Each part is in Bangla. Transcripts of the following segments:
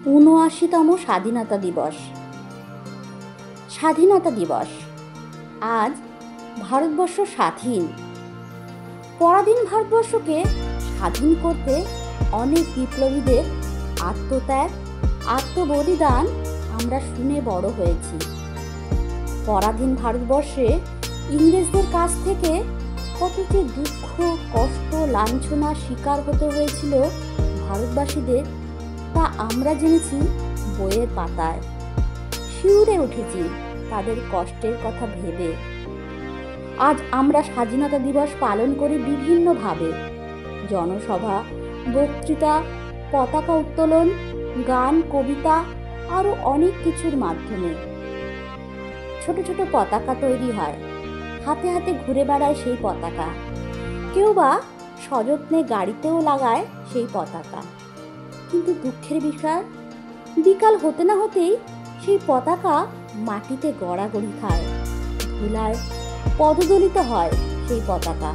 ৭৯তম স্বাধীনতা দিবস। স্বাধীনতা দিবস। আজ ভারতবর্ষ স্বাধীন। পরাধীন ভারতবর্ষকে স্বাধীন করতে অনেক বিপ্লবীদের আত্মত্যাগ, আত্মবলিদান আমরা শুনে বড় হয়েছি। পরাধীন ভারতবর্ষে ইংরেজদের কাছ থেকে কত যে দুঃখ, কষ্ট, লাঞ্ছনার শিকার হতে হয়েছিল ভারতবাসীদের, তা আমরা জেনেছি বইয়ের পাতায়। শিউরে উঠেছি তাদের কষ্টের কথা ভেবে। আজ আমরা স্বাধীনতা দিবস পালন করি বিভিন্নভাবে। জনসভা, বক্তৃতা, পতাকা উত্তোলন, গান, কবিতা, আরও অনেক কিছুর মাধ্যমে। ছোট ছোট পতাকা তৈরি হয়, হাতে হাতে ঘুরে বেড়ায় সেই পতাকা। কেউ বা সযত্নে গাড়িতেও লাগায় সেই পতাকা। কিন্তু দুঃখের বিষয়, বিকাল হতে না হতেই সেই পতাকা মাটিতে গড়াগড়ি খায়, ধুলায় পদদলিত হয় সেই পতাকা।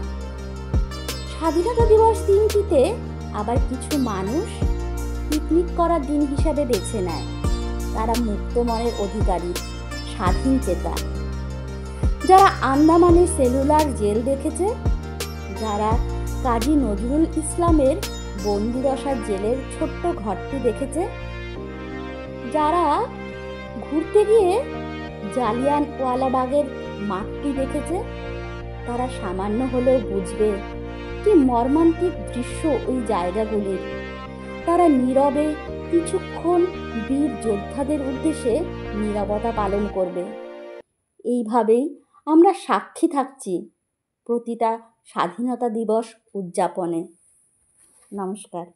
স্বাধীনতা দিবস দিনটিতে আবার কিছু মানুষ পিকনিক করার দিন হিসাবে বেছে নেয়। তারা মুক্ত মনের অধিকারী, স্বাধীন চেতা। যারা আন্দামানের সেলুলার জেল দেখেছে, যারা কাজী নজরুল ইসলামের বন্দিদশার জেলের ছোট্ট ঘরটি দেখেছে, যারা ঘুরতে গিয়ে জালিয়ানওয়ালাবাগের মাঠটি দেখেছে, তারা সামান্য হলেও বুঝবে কি মর্মান্তিক দৃশ্য ওই জায়গাগুলির। তারা নীরবে কিছুক্ষণ বীর যোদ্ধাদের উদ্দেশ্যে নীরবতা পালন করবে। এইভাবেই আমরা সাক্ষী থাকছি প্রতিটা স্বাধীনতা দিবস উদযাপনে। নমস্কার।